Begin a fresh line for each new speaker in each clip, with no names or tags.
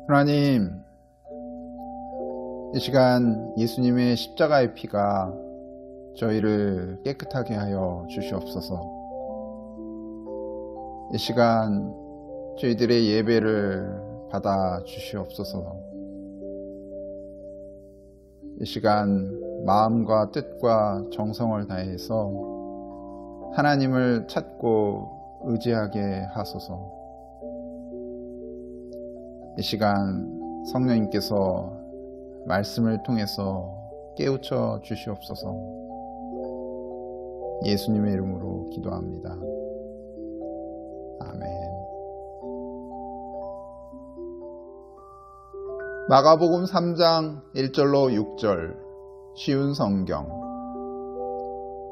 하나님, 이 시간 예수님의 십자가의 피가 저희를 깨끗하게 하여 주시옵소서. 이 시간 저희들의 예배를 받아 주시옵소서. 이 시간 마음과 뜻과 정성을 다해서 하나님을 찾고 의지하게 하소서. 이 시간 성령님께서 말씀을 통해서 깨우쳐 주시옵소서. 예수님의 이름으로 기도합니다. 아멘. 마가복음 3장 1절로 6절 쉬운 성경.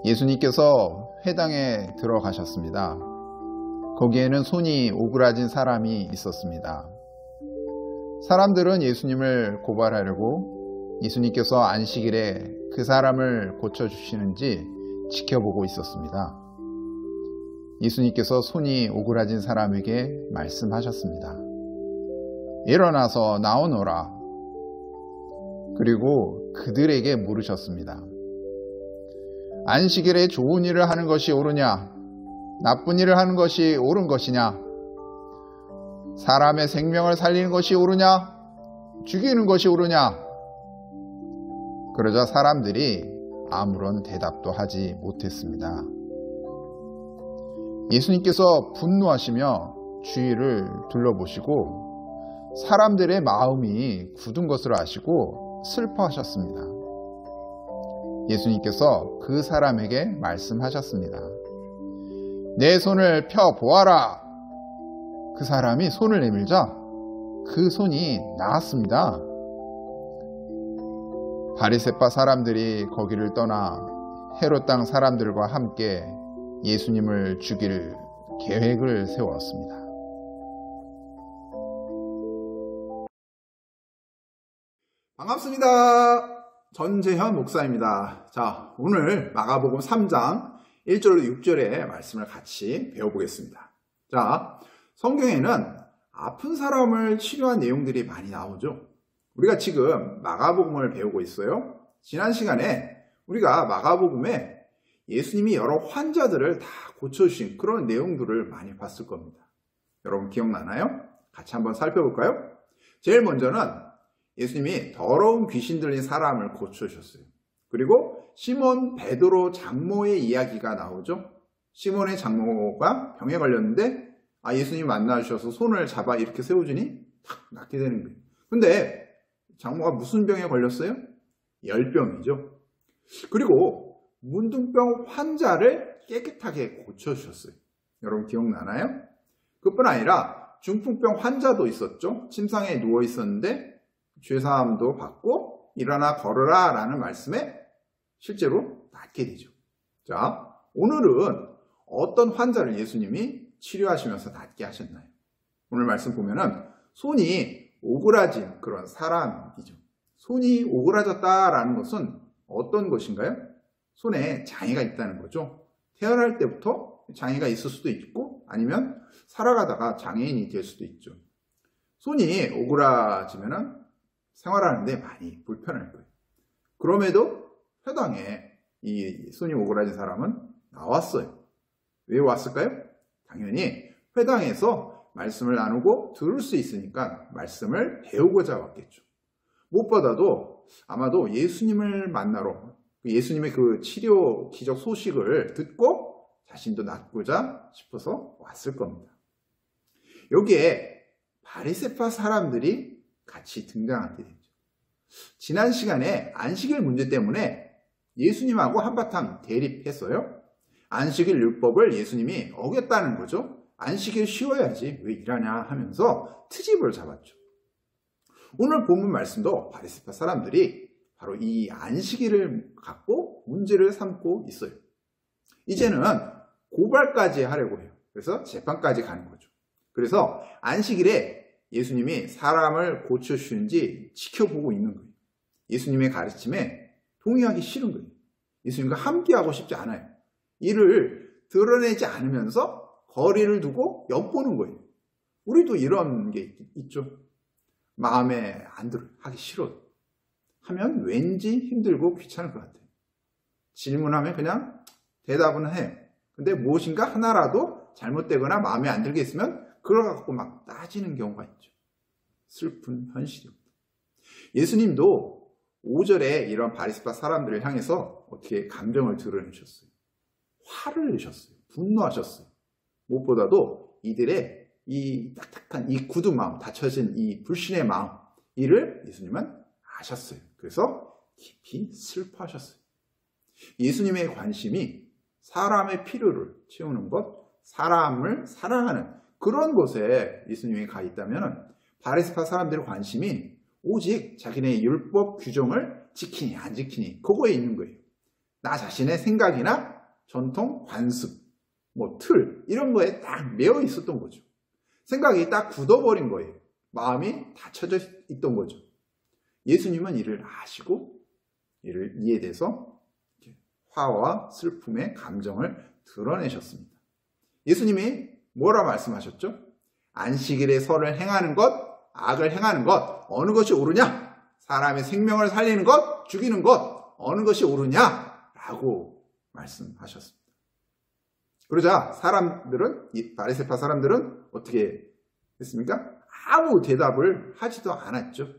예수님께서 회당에 들어가셨습니다. 거기에는 손이 오그라진 사람이 있었습니다. 사람들은 예수님을 고발하려고 예수님께서 안식일에 그 사람을 고쳐주시는지 지켜보고 있었습니다. 예수님께서 손이 오그라진 사람에게 말씀하셨습니다. 일어나서 나오너라. 그리고 그들에게 물으셨습니다. 안식일에 좋은 일을 하는 것이 옳으냐? 나쁜 일을 하는 것이 옳은 것이냐? 사람의 생명을 살리는 것이 옳으냐? 죽이는 것이 옳으냐? 그러자 사람들이 아무런 대답도 하지 못했습니다. 예수님께서 분노하시며 주위를 둘러보시고 사람들의 마음이 굳은 것을 아시고 슬퍼하셨습니다. 예수님께서 그 사람에게 말씀하셨습니다. 내 손을 펴 보아라. 그 사람이 손을 내밀자 그 손이 나았습니다. 바리새파 사람들이 거기를 떠나 헤롯 땅 사람들과 함께 예수님을 죽일 계획을 세웠습니다.
반갑습니다. 전재현 목사입니다. 자, 오늘 마가복음 3장 1절로 6절의 말씀을 같이 배워보겠습니다. 자, 성경에는 아픈 사람을 치료한 내용들이 많이 나오죠. 우리가 지금 마가복음을 배우고 있어요. 지난 시간에 우리가 마가복음에 예수님이 여러 환자들을 다 고쳐주신 그런 내용들을 많이 봤을 겁니다. 여러분 기억나나요? 같이 한번 살펴볼까요? 제일 먼저는 예수님이 더러운 귀신 들린 사람을 고쳐주셨어요. 그리고 시몬 베드로 장모의 이야기가 나오죠. 시몬의 장모가 병에 걸렸는데 예수님이 만나주셔서 손을 잡아 이렇게 세워주니 탁 낫게 되는 거예요. 근데 장모가 무슨 병에 걸렸어요? 열병이죠. 그리고 문둥병 환자를 깨끗하게 고쳐주셨어요. 여러분 기억나나요? 그뿐 아니라 중풍병 환자도 있었죠. 침상에 누워 있었는데 죄사함도 받고 일어나 걸으라 라는 말씀에 실제로 낫게 되죠. 자, 오늘은 어떤 환자를 예수님이 치료하시면서 낫게 하셨나요? 오늘 말씀 보면은 손이 오그라진 그런 사람이죠. 손이 오그라졌다라는 것은 어떤 것인가요? 손에 장애가 있다는 거죠. 태어날 때부터 장애가 있을 수도 있고 아니면 살아가다가 장애인이 될 수도 있죠. 손이 오그라지면은 생활하는데 많이 불편할 거예요. 그럼에도 회당에 이 손이 오그라진 사람은 나왔어요. 왜 왔을까요? 당연히 회당에서 말씀을 나누고 들을 수 있으니까 말씀을 배우고자 왔겠죠. 무엇보다도 아마도 예수님을 만나러 예수님의 그 치료 기적 소식을 듣고 자신도 낫고자 싶어서 왔을 겁니다. 여기에 바리새파 사람들이 같이 등장하게 되죠. 지난 시간에 안식일 문제 때문에 예수님하고 한바탕 대립했어요. 안식일 율법을 예수님이 어겼다는 거죠. 안식일 쉬어야지 왜 일하냐 하면서 트집을 잡았죠. 오늘 본문 말씀도 바리새파 사람들이 바로 이 안식일을 갖고 문제를 삼고 있어요. 이제는 고발까지 하려고 해요. 그래서 재판까지 가는 거죠. 그래서 안식일에 예수님이 사람을 고쳐주시는지 지켜보고 있는 거예요. 예수님의 가르침에 동의하기 싫은 거예요. 예수님과 함께하고 싶지 않아요. 이를 드러내지 않으면서 거리를 두고 엿보는 거예요. 우리도 이런 게 있죠. 마음에 안 들어요. 하기 싫어요. 하면 왠지 힘들고 귀찮을 것 같아요. 질문하면 그냥 대답은 해요. 근데 무엇인가 하나라도 잘못되거나 마음에 안 들게 있으면 그걸 갖고 막 따지는 경우가 있죠. 슬픈 현실입니다. 예수님도 5절에 이런 바리새파 사람들을 향해서 어떻게 감정을 드러내셨어요. 화를 내셨어요. 분노하셨어요. 무엇보다도 이들의 이 딱딱한 이 굳은 마음, 닫혀진 이 불신의 마음, 이를 예수님은 아셨어요. 그래서 깊이 슬퍼하셨어요. 예수님의 관심이 사람의 필요를 채우는 것, 사람을 사랑하는 그런 곳에 예수님이 가 있다면 바리새파 사람들의 관심이 오직 자기네 율법 규정을 지키니 안 지키니 그거에 있는 거예요. 나 자신의 생각이나 전통, 관습, 틀 이런 거에 딱 매여 있었던 거죠. 생각이 딱 굳어버린 거예요. 마음이 닫혀져 있던 거죠. 예수님은 이를 아시고 이를 이해돼서 화와 슬픔의 감정을 드러내셨습니다. 예수님이 뭐라 말씀하셨죠? 안식일에 선을 행하는 것, 악을 행하는 것, 어느 것이 옳으냐? 사람의 생명을 살리는 것, 죽이는 것, 어느 것이 옳으냐? 라고 말씀하셨습니다. 그러자 사람들은, 이 바리새파 사람들은 어떻게 했습니까? 아무 대답을 하지도 않았죠.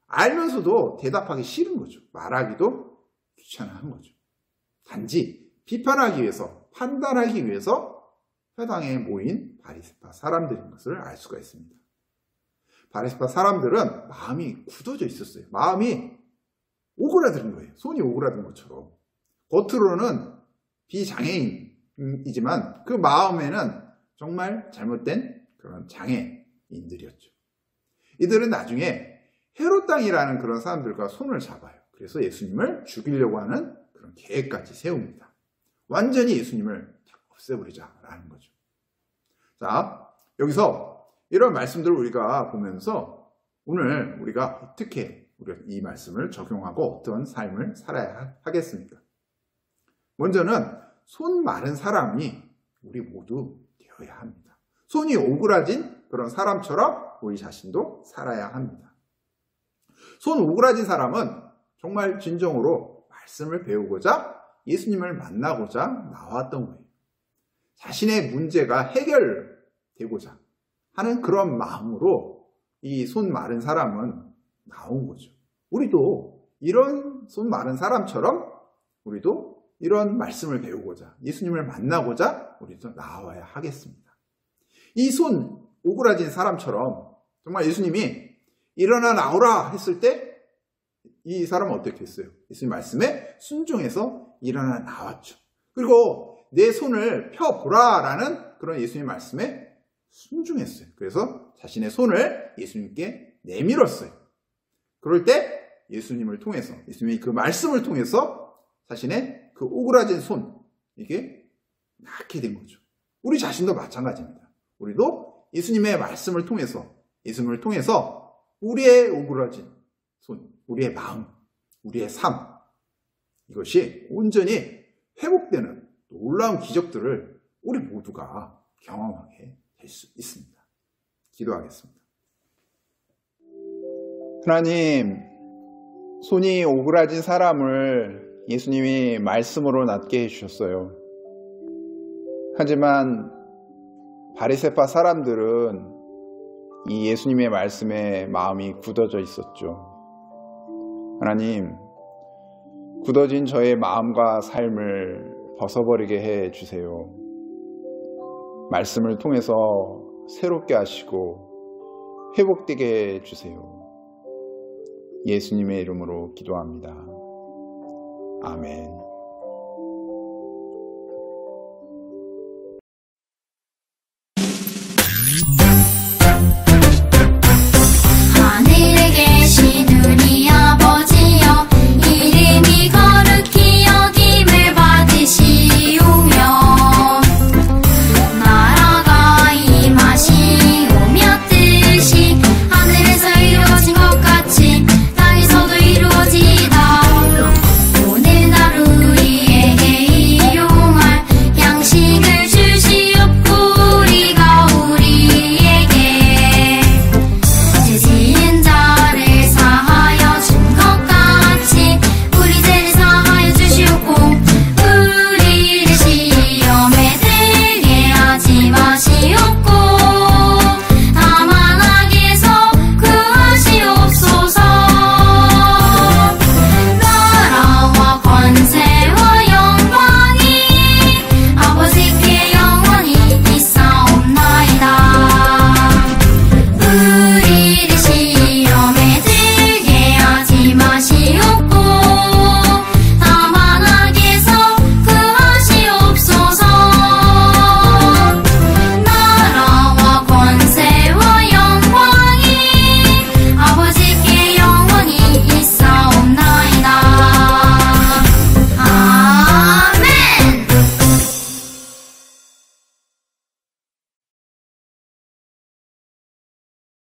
알면서도 대답하기 싫은 거죠. 말하기도 귀찮아한 거죠. 단지 비판하기 위해서, 판단하기 위해서 회당에 모인 바리새파 사람들인 것을 알 수가 있습니다. 바리새파 사람들은 마음이 굳어져 있었어요. 마음이 오그라든 거예요. 손이 오그라든 것처럼. 겉으로는 비장애인이지만 그 마음에는 정말 잘못된 그런 장애인들이었죠. 이들은 나중에 헤롯 당이라는 그런 사람들과 손을 잡아요. 그래서 예수님을 죽이려고 하는 그런 계획까지 세웁니다. 완전히 예수님을 없애버리자라는 거죠. 자, 여기서 이런 말씀들을 우리가 보면서 오늘 우리가 어떻게 이 말씀을 적용하고 어떤 삶을 살아야 하겠습니까? 먼저는 손 마른 사람이 우리 모두 되어야 합니다. 손이 오그라진 그런 사람처럼 우리 자신도 살아야 합니다. 손 오그라진 사람은 정말 진정으로 말씀을 배우고자 예수님을 만나고자 나왔던 거예요. 자신의 문제가 해결되고자 하는 그런 마음으로 이 손 마른 사람은 나온 거죠. 우리도 이런 손 마른 사람처럼 우리도 이런 말씀을 배우고자 예수님을 만나고자 우리도 나와야 하겠습니다. 이 손 오그라진 사람처럼 정말 예수님이 일어나 나오라 했을 때 이 사람은 어떻게 했어요? 예수님 말씀에 순종해서 일어나 나왔죠. 그리고 내 손을 펴보라 라는 그런 예수님 말씀에 순종했어요. 그래서 자신의 손을 예수님께 내밀었어요. 그럴 때 예수님을 통해서, 예수님의 그 말씀을 통해서 자신의 그 오그라진 손, 이게 낫게 된 거죠. 우리 자신도 마찬가지입니다. 우리도 예수님의 말씀을 통해서, 예수님을 통해서 우리의 오그라진 손, 우리의 마음, 우리의 삶, 이것이 온전히 회복되는 놀라운 기적들을 우리 모두가 경험하게 될 수 있습니다. 기도하겠습니다.
하나님, 손이 오그라진 사람을 예수님이 말씀으로 낫게 해주셨어요. 하지만 바리새파 사람들은 이 예수님의 말씀에 마음이 굳어져 있었죠. 하나님, 굳어진 저의 마음과 삶을 벗어버리게 해주세요. 말씀을 통해서 새롭게 하시고 회복되게 해주세요. 예수님의 이름으로 기도합니다. 아멘.